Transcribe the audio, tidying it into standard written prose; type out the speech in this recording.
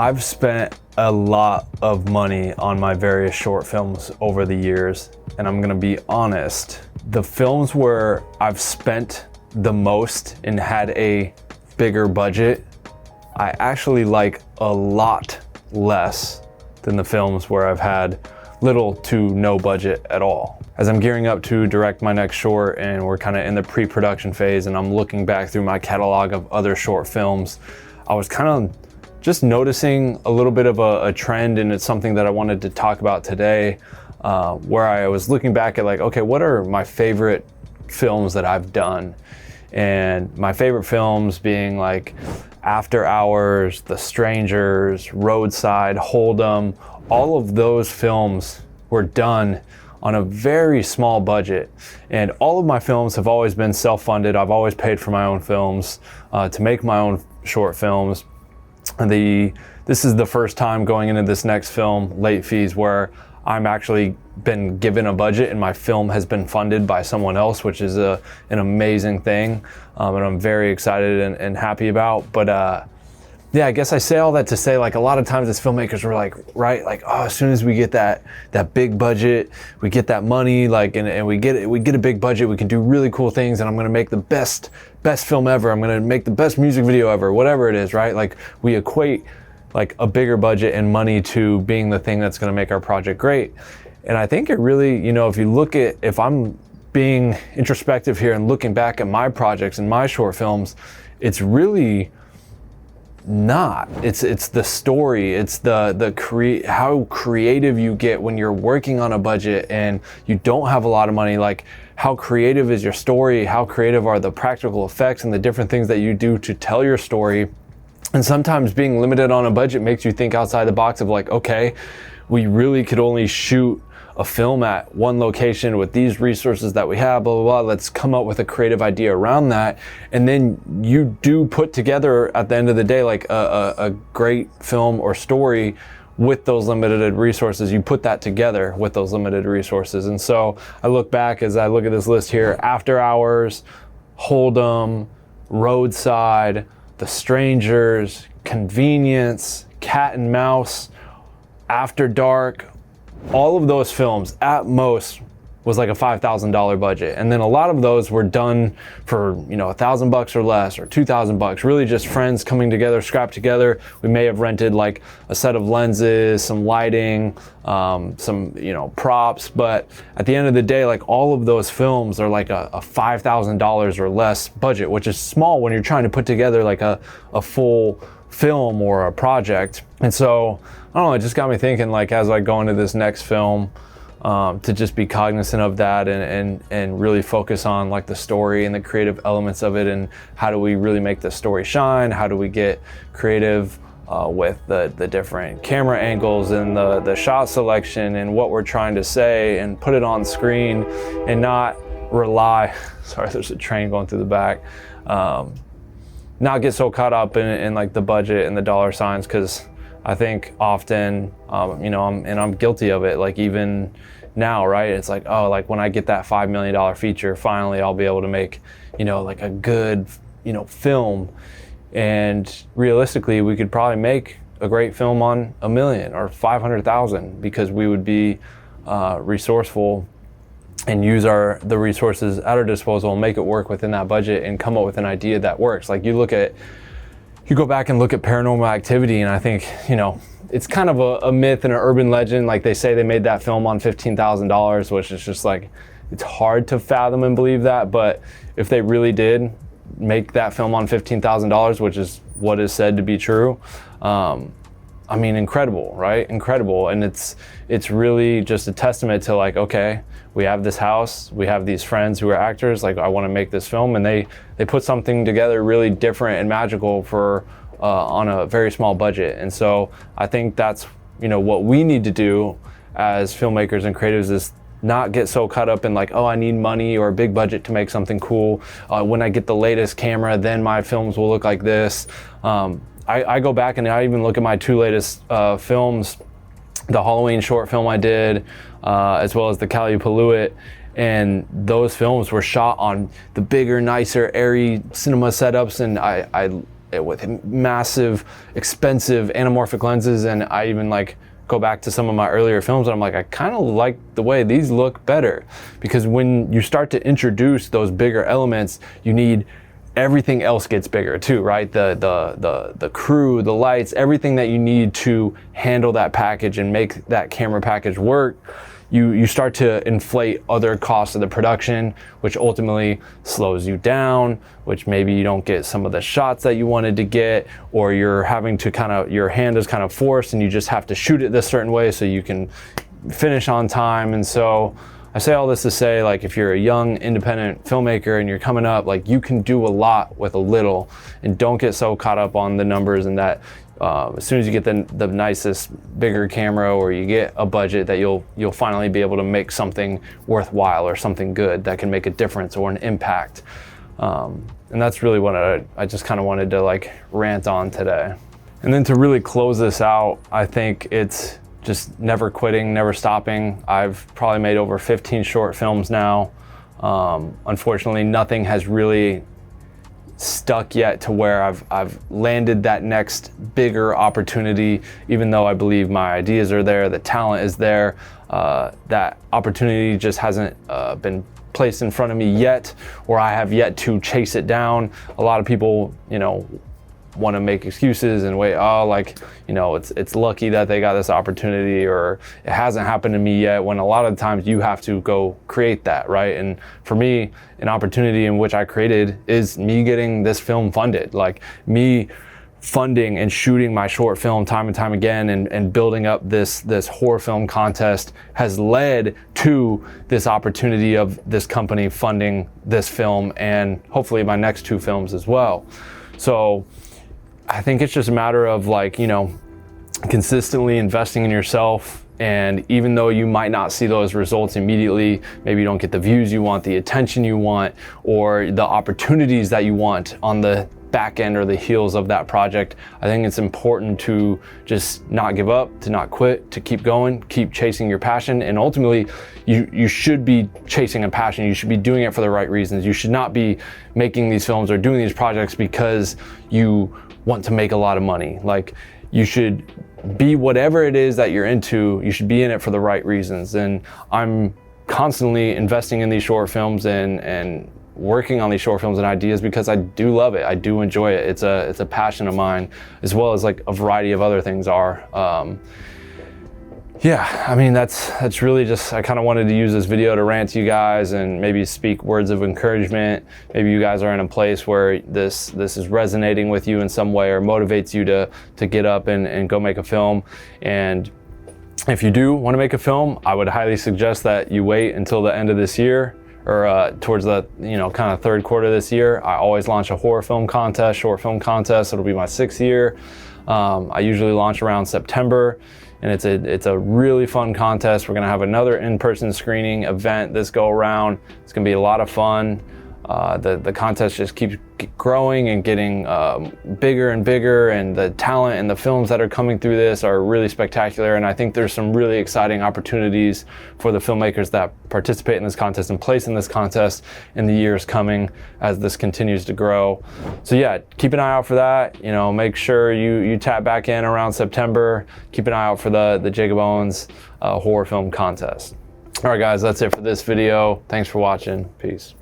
I've spent a lot of money on my various short films over the years, and I'm gonna be honest, the films where I've spent the most and had a bigger budget, I actually like a lot less than the films where I've had little to no budget at all. As I'm gearing up to direct my next short and we're kind of in the pre-production phase and I'm looking back through my catalog of other short films, I was kind of just noticing a little bit of a trend, and it's something that I wanted to talk about today, where I was looking back at like, okay, what are my favorite films that I've done? And my favorite films being like After Hours, The Strangers, Roadside, Hold'em, all of those films were done on a very small budget. And all of my films have always been self-funded. I've always paid for my own films, to make my own short films. This is the first time going into this next film, Late Fees, where I'm actually been given a budget and my film has been funded by someone else, which is an amazing thing, and I'm very excited and happy about. But yeah, I guess I say all that to say, like, a lot of times as filmmakers we're like, right, like, oh, as soon as we get that big budget, we get that money, like, and we get a big budget, we can do really cool things, and I'm gonna make the best film ever, I'm gonna make the best music video ever, whatever it is, right? Like, we equate like a bigger budget and money to being the thing that's gonna make our project great. And I think it really, you know, if I'm being introspective here and looking back at my projects and my short films, it's really not. It's the story, it's how creative you get when you're working on a budget and you don't have a lot of money. Like, how creative is your story? How creative are the practical effects and the different things that you do to tell your story? And sometimes being limited on a budget makes you think outside the box of like, okay, we really could only shoot a film at one location with these resources that we have, blah, blah, blah. Let's come up with a creative idea around that. And then you do put together at the end of the day, like a great film or story with those limited resources. You put that together with those limited resources. And so I look back as I look at this list here: After Hours, Hold'em, Roadside, The Strangers, Convenience, Cat and Mouse, After Dark. All of those films at most was like a $5,000 budget. And then a lot of those were done for, you know, $1,000 or less, or $2,000, really just friends coming together, scrapped together. We may have rented like a set of lenses, some lighting, some, you know, props. But at the end of the day, like, all of those films are like a $5,000 or less budget, which is small when you're trying to put together like a full film or a project. And so, I don't know, it just got me thinking, like, as I go into this next film, to just be cognizant of that and really focus on like the story and the creative elements of it, and how do we really make the story shine? How do we get creative with the different camera angles and the shot selection and what we're trying to say, and put it on screen and not rely, sorry, there's a train going through the back, not get so caught up in like the budget and the dollar signs, because I think often, you know, I'm guilty of it. Like, even now, right? It's like, oh, like when I get that $5 million feature, finally I'll be able to make, you know, like a good, you know, film. And realistically, we could probably make a great film on $1 million or $500,000, because we would be resourceful and use the resources at our disposal and make it work within that budget and come up with an idea that works. Like, you go back and look at Paranormal Activity, and I think, you know, it's kind of a myth and an urban legend. Like, they say they made that film on $15,000, which is just like, it's hard to fathom and believe that. But if they really did make that film on $15,000, which is what is said to be true, I mean, incredible, right? Incredible. And it's really just a testament to like, okay, we have this house, we have these friends who are actors, like, I want to make this film, and they put something together really different and magical for on a very small budget. And so I think that's, you know, what we need to do as filmmakers and creatives, is not get so caught up in like, oh, I need money or a big budget to make something cool. When I get the latest camera, then my films will look like this. I go back and I even look at my two latest films, the Halloween short film I did, as well as the Cali Paluit, and those films were shot on the bigger, nicer, airy cinema setups, and with massive, expensive anamorphic lenses, and I even like go back to some of my earlier films and I'm like, I kind of like the way these look better, because when you start to introduce those bigger elements, you need everything else gets bigger too, right? The crew, the lights, everything that you need to handle that package and make that camera package work. You start to inflate other costs of the production, which ultimately slows you down, which maybe you don't get some of the shots that you wanted to get, or you're having to your hand is kind of forced and you just have to shoot it this certain way so you can finish on time. And so I say all this to say, like, if you're a young independent filmmaker and you're coming up, like, you can do a lot with a little, and don't get so caught up on the numbers and that as soon as you get the nicest, bigger camera, or you get a budget, that you'll finally be able to make something worthwhile or something good that can make a difference or an impact. And that's really what I just kind of wanted to like rant on today. And then to really close this out, I think it's just never quitting, never stopping. I've probably made over 15 short films now. Unfortunately, nothing has really stuck yet to where I've landed that next bigger opportunity, even though I believe my ideas are there, the talent is there. That opportunity just hasn't been placed in front of me yet, or I have yet to chase it down. A lot of people, want to make excuses and wait, it's lucky that they got this opportunity, or it hasn't happened to me yet, when a lot of times you have to go create that, right? And for me, an opportunity in which I created is me getting this film funded, like me funding and shooting my short film time and time again, and building up this horror film contest has led to this opportunity of this company funding this film, and hopefully my next 2 films as well. So I think it's just a matter of consistently investing in yourself. And even though you might not see those results immediately, maybe you don't get the views you want, the attention you want, or the opportunities that you want on the back end or the heels of that project, I think it's important to just not give up, to not quit, to keep going, keep chasing your passion. And ultimately, you should be chasing a passion. You should be doing it for the right reasons. You should not be making these films or doing these projects because you want to make a lot of money. Like, you should be whatever it is that you're into, you should be in it for the right reasons. And I'm constantly investing in these short films and working on these short films and ideas because I do love it. I do enjoy it. It's a passion of mine, as well as like a variety of other things are. Yeah, I mean, that's really just, I kind of wanted to use this video to rant to you guys and maybe speak words of encouragement. Maybe you guys are in a place where this is resonating with you in some way, or motivates you to get up and go make a film. And if you do want to make a film, I would highly suggest that you wait until the end of this year, or towards the kind of third quarter of this year. I always launch a horror film contest, short film contest. It'll be my 6th year. I usually launch around September. And it's a really fun contest. We're gonna have another in-person screening event this go around. It's gonna be a lot of fun. The contest just keeps growing and getting bigger and bigger, and the talent and the films that are coming through this are really spectacular. And I think there's some really exciting opportunities for the filmmakers that participate in this contest and place in this contest in the years coming as this continues to grow. So yeah, keep an eye out for that. Make sure you tap back in around September. Keep an eye out for the Jakob Owens horror film contest. All right, guys, that's it for this video. Thanks for watching. Peace.